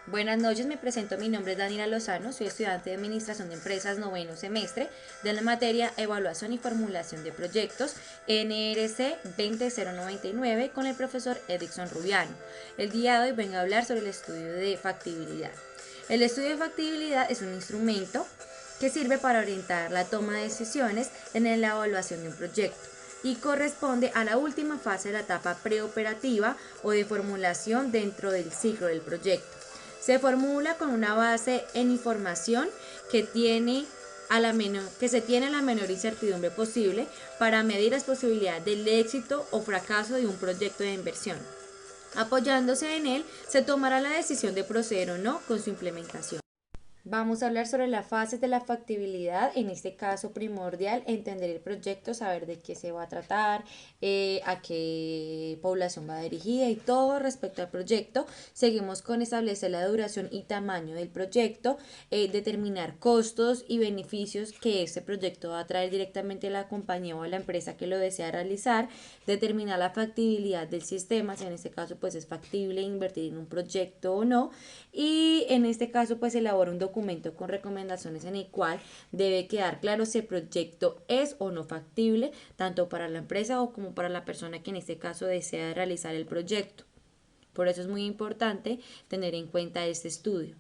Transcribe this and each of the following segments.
Buenas noches, me presento, mi nombre es Daniela Lozano, soy estudiante de Administración de Empresas noveno semestre de la materia Evaluación y Formulación de Proyectos NRC 20099 con el profesor Edixon Rubiano. El día de hoy vengo a hablar sobre el estudio de factibilidad. El estudio de factibilidad es un instrumento que sirve para orientar la toma de decisiones en la evaluación de un proyecto y corresponde a la última fase de la etapa preoperativa o de formulación dentro del ciclo del proyecto. Se formula con una base en información que se tiene la menor incertidumbre posible para medir las posibilidades del éxito o fracaso de un proyecto de inversión. Apoyándose en él, se tomará la decisión de proceder o no con su implementación. Vamos a hablar sobre las fases de la factibilidad, en este caso primordial, entender el proyecto, saber de qué se va a tratar, a qué población va dirigida y todo respecto al proyecto. Seguimos con establecer la duración y tamaño del proyecto, determinar costos y beneficios que este proyecto va a traer directamente a la compañía o a la empresa que lo desea realizar, determinar la factibilidad del sistema, si en este caso pues es factible invertir en un proyecto o no, y en este caso pues elabora un documento con recomendaciones en el cual debe quedar claro si el proyecto es o no factible tanto para la empresa o como para la persona que en este caso desea realizar el proyecto. Por eso es muy importante tener en cuenta este estudio,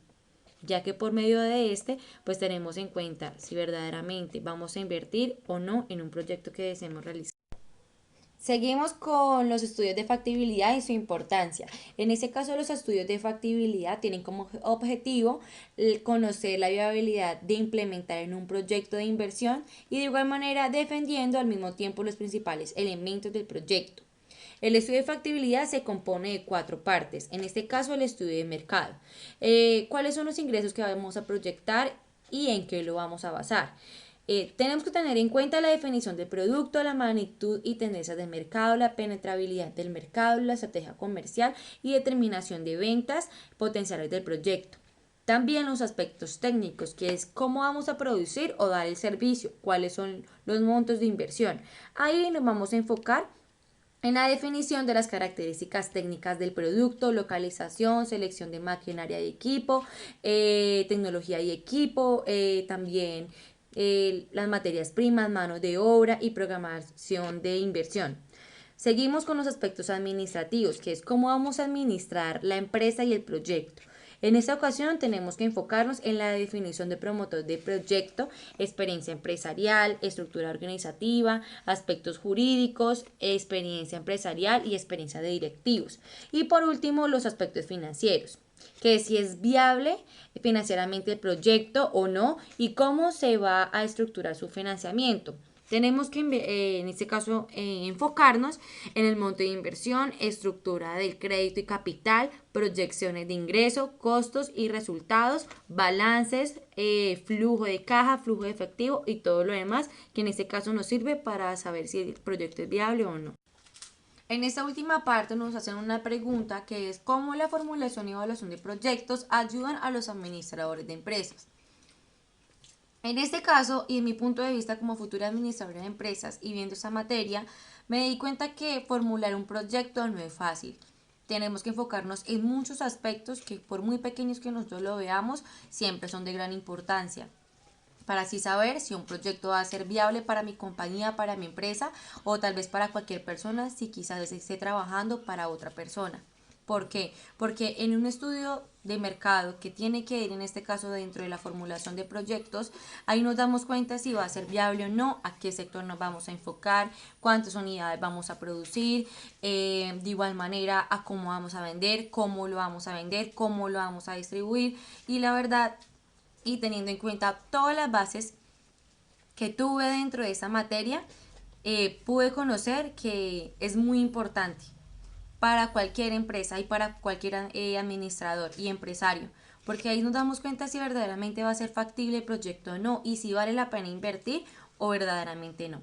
ya que por medio de este pues tenemos en cuenta si verdaderamente vamos a invertir o no en un proyecto que deseemos realizar. Seguimos con los estudios de factibilidad y su importancia. En este caso, los estudios de factibilidad tienen como objetivo conocer la viabilidad de implementar en un proyecto de inversión y de igual manera defendiendo al mismo tiempo los principales elementos del proyecto. El estudio de factibilidad se compone de 4 partes, en este caso el estudio de mercado. ¿Cuáles son los ingresos que vamos a proyectar y en qué lo vamos a basar? Tenemos que tener en cuenta la definición del producto, la magnitud y tendencias del mercado, la penetrabilidad del mercado, la estrategia comercial y determinación de ventas potenciales del proyecto. También los aspectos técnicos, que es cómo vamos a producir o dar el servicio, cuáles son los montos de inversión. Ahí nos vamos a enfocar en la definición de las características técnicas del producto, localización, selección de maquinaria y equipo, tecnología y equipo, también las materias primas, mano de obra y programación de inversión. Seguimos con los aspectos administrativos, que es cómo vamos a administrar la empresa y el proyecto. En esta ocasión tenemos que enfocarnos en la definición de promotor de proyecto, experiencia empresarial, estructura organizativa, aspectos jurídicos, experiencia empresarial y experiencia de directivos. Y por último, los aspectos financieros, que si es viable financieramente el proyecto o no y cómo se va a estructurar su financiamiento. Tenemos que, en este caso, enfocarnos en el monto de inversión, estructura del crédito y capital, proyecciones de ingreso, costos y resultados, balances, flujo de caja, flujo de efectivo y todo lo demás, que en este caso nos sirve para saber si el proyecto es viable o no. En esta última parte nos hacen una pregunta que es cómo la formulación y evaluación de proyectos ayudan a los administradores de empresas. En este caso, y en mi punto de vista como futura administradora de empresas y viendo esta materia, me di cuenta que formular un proyecto no es fácil. Tenemos que enfocarnos en muchos aspectos que por muy pequeños que nosotros lo veamos, siempre son de gran importancia para así saber si un proyecto va a ser viable para mi compañía, para mi empresa o tal vez para cualquier persona si quizás esté trabajando para otra persona. ¿Por qué? Porque en un estudio de mercado que tiene que ir en este caso dentro de la formulación de proyectos, ahí nos damos cuenta si va a ser viable o no, a qué sector nos vamos a enfocar, cuántas unidades vamos a producir, de igual manera a cómo vamos a vender, cómo lo vamos a vender, cómo lo vamos a distribuir y la verdad y teniendo en cuenta todas las bases que tuve dentro de esa materia, pude conocer que es muy importante para cualquier empresa y para cualquier administrador y empresario, porque ahí nos damos cuenta si verdaderamente va a ser factible el proyecto o no y si vale la pena invertir o verdaderamente no.